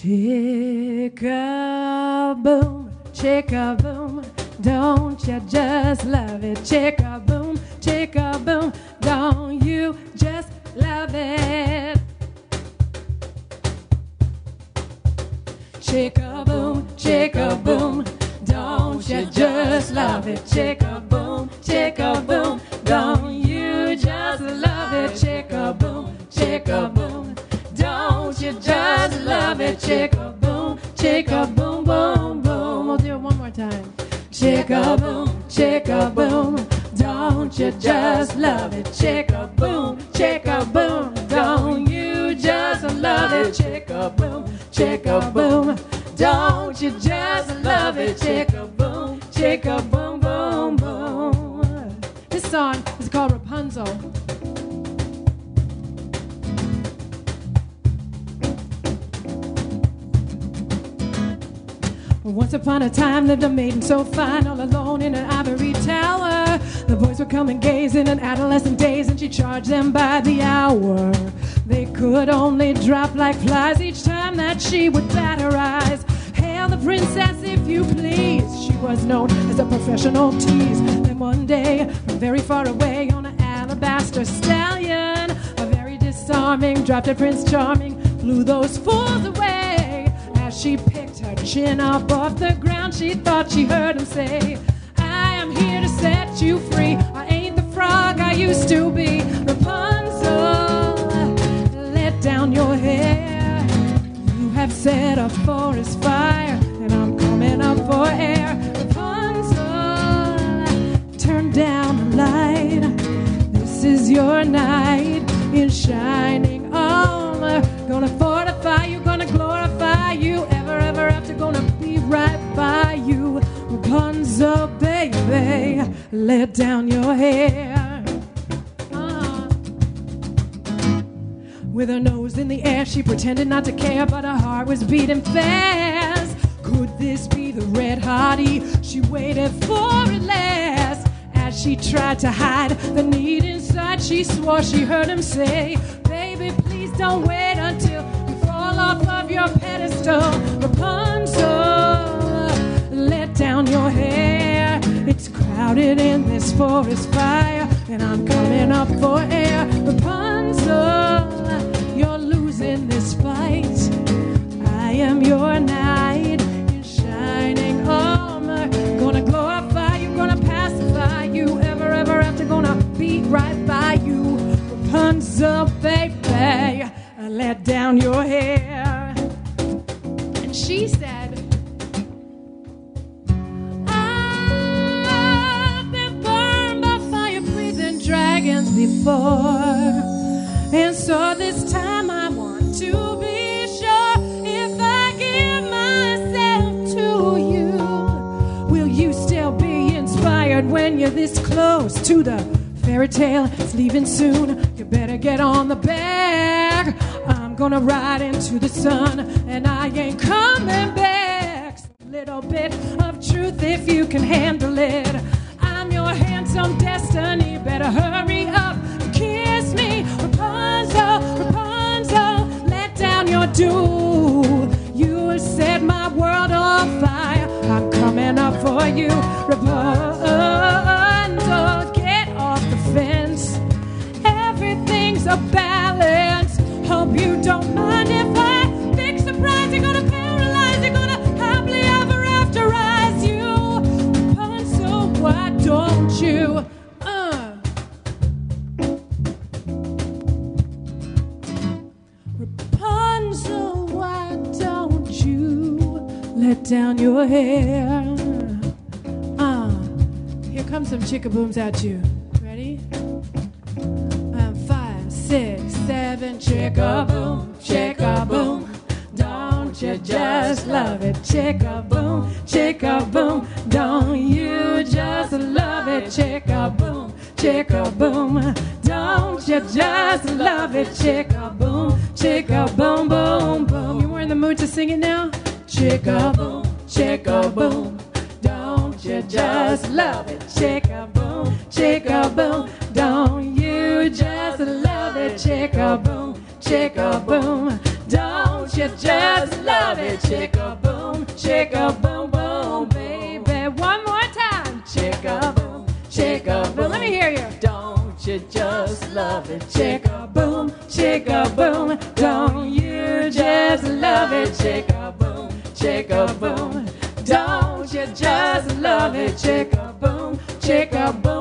Chick-a-boom, chick-a-boom, don't you just love it? Chick-a-boom, chick-a-boom, don't you just love it? Chick-a-boom, chick-a-boom, don't you just love it? Chick-a-boom, chick-a-boom, don't you just love it? Chick-a-boom, chick-a-boom, don't you just love it? Chick-a-boom, chick-a-boom, boom, boom. We'll do it one more time. Chick-a-boom, chick-a-boom, don't you just love it? Chick-a-boom, chick-a-boom, don't you just love it? Chick-a-boom, chick-a-boom, don't you just love it? Chick-a-boom, chick-a-boom, boom, boom. This song is called Rapunzel. Once upon a time lived a maiden so fine, all alone in an ivory tower. The boys would come and gaze in an adolescent days, and she charged them by the hour. They could only drop like flies each time that she would bat her eyes. Hail the princess if you please. She was known as a professional tease. Then one day, from very far away on an alabaster stallion, a very disarming, dropped at Prince Charming, flew those fools away. As she picked her chin up off the ground, she thought she heard him say, I am here to set you free. I ain't the frog I used to be. Rapunzel, let down your hair. You have set a forest fire, and I'm coming up for air. Rapunzel, turn down the light. This is your night in shining armor. Gonna fortify you, gonna glorify you, ever, ever after, gonna be right by you. Rapunzel, baby, let down your hair. With her nose in the air, she pretended not to care, but her heart was beating fast. Could this be the red hottie she waited for at last? As she tried to hide the need inside, she swore she heard him say, baby, please don't wait until you fall off of your pedestal. Rapunzel, let down your hair. It's crowded in this forest fire, and I'm coming up for air. Rapunzel, you're losing this fight. I am your knight in shining armor. Gonna glorify you, gonna pacify you, ever, ever after, gonna be right by you. Rapunzel, baby, let down your hair. And she said, I've been burned by fire-breathing dragons before, and so this time I want to be sure, if I give myself to you, will you still be inspired when you're this close to the fairy tale? It's leaving soon, you better get on the back. I'm gonna ride into the sun, and I ain't coming back. So a little bit of truth if you can handle it. I'm your handsome destiny, better hurry up and kiss me. Rapunzel, Rapunzel, let down your dew. You set my world on fire, I'm coming up for you. Rapunzel, get off the fence. Everything's a balance. Hope you don't mind if I big surprise. You're gonna paralyze, you're gonna happily ever afterize you. Rapunzel, why don't you? Rapunzel, why don't you let down your hair? Here comes some chickabooms at you. Ready? 5, 6, 7, chick-a-boom, chick-a-boom. Don't you just love it? Chick-a-boom, chick-a-boom. Don't you just love it? Chick-a-boom, chick-a-boom. Don't you just love it? Chick-a-boom, chick-a-boom, boom, boom. You were in the mood to sing it now? Chick-a-boom, chick-a-boom. Don't you just love it? Chick-a-boom, chick-a-boom. Don't you just love it? Chick-a-boom, chick-a-boom. Don't you just love it? Chick-a-boom, chick-a-boom, boom, baby. One more time. Chick-a-boom, chick-a-boom. Let me hear you. Don't you just love it? Chick-a-boom, chick-a-boom. Don't you just love it? Chick-a-boom, chick-a-boom. Don't you just love it? Chick-a-boom, chick-a-boom.